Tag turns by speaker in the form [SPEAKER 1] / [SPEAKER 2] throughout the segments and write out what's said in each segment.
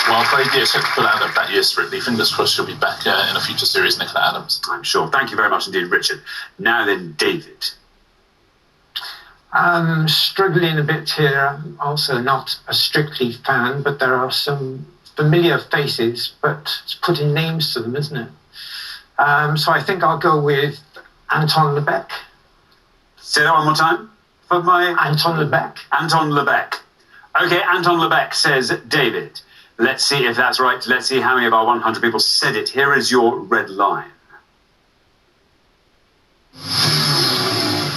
[SPEAKER 1] Well played, dear Nicola Adams, that year, Strictly. Fingers crossed she'll be back in a future series, Nicola Adams.
[SPEAKER 2] I'm sure. Thank you very much indeed, Richard. Now then, David.
[SPEAKER 3] I'm struggling a bit here. I'm also not a Strictly fan, but there are some familiar faces, but it's putting names to them, isn't it? So I think I'll go with Anton LeBecq.
[SPEAKER 2] Say that one more time. For my...
[SPEAKER 3] Anton LeBecq.
[SPEAKER 2] Anton LeBecq. Okay, Anton LeBecq says David. Let's see if that's right. Let's see how many of our 100 people said it. Here is your red line.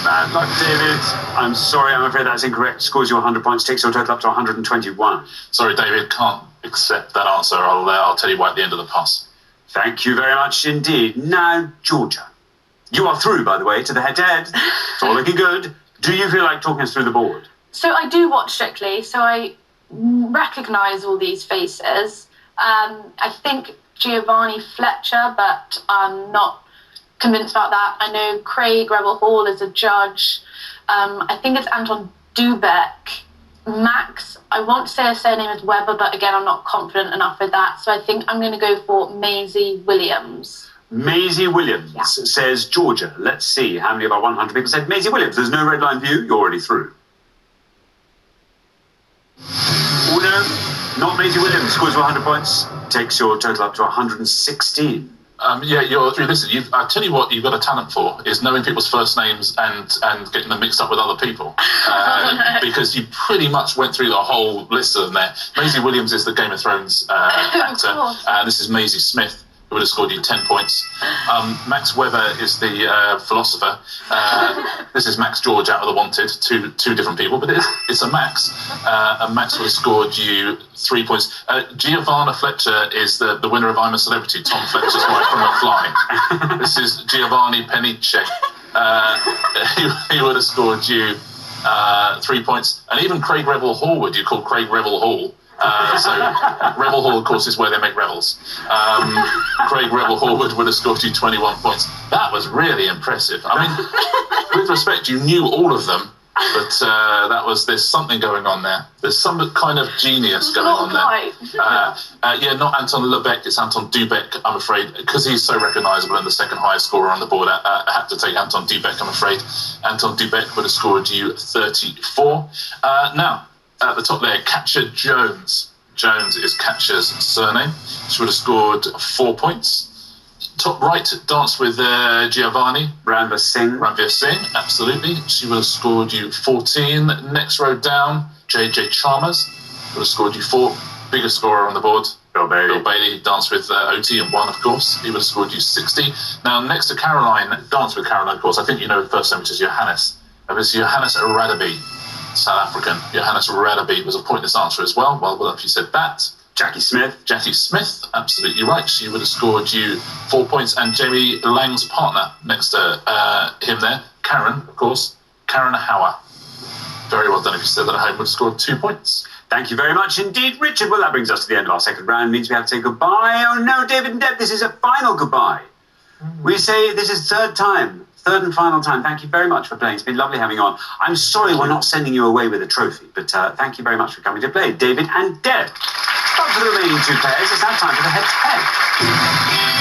[SPEAKER 2] Bad luck, David. I'm sorry, I'm afraid that's incorrect. Scores you 100 points, takes your total up to 121.
[SPEAKER 1] Sorry, David, can't accept that answer. I'll tell you why at the end of the pass.
[SPEAKER 2] Thank you very much indeed. Now, Georgia. You are through, by the way, to the head-to-head. It's all looking good. Do you feel like talking us through the board?
[SPEAKER 4] So I do watch Strictly, so I recognise all these faces. I think Giovanni Fletcher, but I'm not convinced about that. I know Craig Rebel Hall is a judge. I think it's Anton Dubek. Max, I want to say her surname is Weber, but again, I'm not confident enough with that. So I think I'm going to go for Maisie Williams.
[SPEAKER 2] Maisie Williams says Georgia. Let's see how many of our 100 people said Maisie Williams. There's no red line for you. You're already through. Oh, no, not Maisie Williams. Scores you 100 points. Takes your total up to 116.
[SPEAKER 1] Yeah, you're through. Listen, I tell you what you've got a talent for is knowing people's first names and getting them mixed up with other people. Because you pretty much went through the whole list of them there. Maisie Williams is the Game of Thrones actor. This is Maisie Smith, who would have scored you 10 points. Max Weber is the philosopher. This is Max George out of The Wanted, two different people, but it's a Max. And Max would have scored you 3 points. Giovanna Fletcher is the winner of I'm a Celebrity, Tom Fletcher's wife from McFly. This is Giovanni Peniche. He would have scored you 3 points. And even Craig Revel Hall would you call Craig Revel Hall. So Revel Hall, of course, is where they make revels. Craig Revel Hall would have scored you 21 points. That was really impressive. I mean, with respect, you knew all of them, but there's something going on there. There's some kind of genius going on there. Yeah, not Anton LeBecq, it's Anton Dubek, I'm afraid, because he's so recognisable and the second highest scorer on the board. I had to take Anton Dubek, I'm afraid. Anton Dubek would have scored you 34. Now, at the top there, Katja Jones. Jones is Katja's surname. She would have scored 4 points. Top right, Dance with Giovanni.
[SPEAKER 2] Ranveer
[SPEAKER 1] Singh, absolutely. She would have scored you 14. Next row down, JJ Chalmers would have scored you 4. Biggest scorer on the board.
[SPEAKER 2] Bill
[SPEAKER 1] Bailey, Dance with OT and 1, of course. He would have scored you 60. Now, next to Caroline, Dance with Caroline, of course, I think you know the first name, which is Johannes. It's Johannes Radaby. South African. Johannes Radaby was a pointless answer as well. Well, if you said that.
[SPEAKER 2] Jackie Smith,
[SPEAKER 1] absolutely right. She would have scored you 4 points. And Jamie Lang's partner next to him there, Karen, of course, Karen Hauer. Very well done. If you said that at home, would have scored 2 points.
[SPEAKER 2] Thank you very much indeed, Richard. Well, that brings us to the end of our second round. It means we have to say goodbye. Oh no, David and Deb, this is a final goodbye. We say this is third and final time. Thank you very much for playing. It's been lovely having you on. I'm sorry we're not sending you away with a trophy, but thank you very much for coming to play, David and Deb. Up to the remaining two players. It's now time for the head-to-head.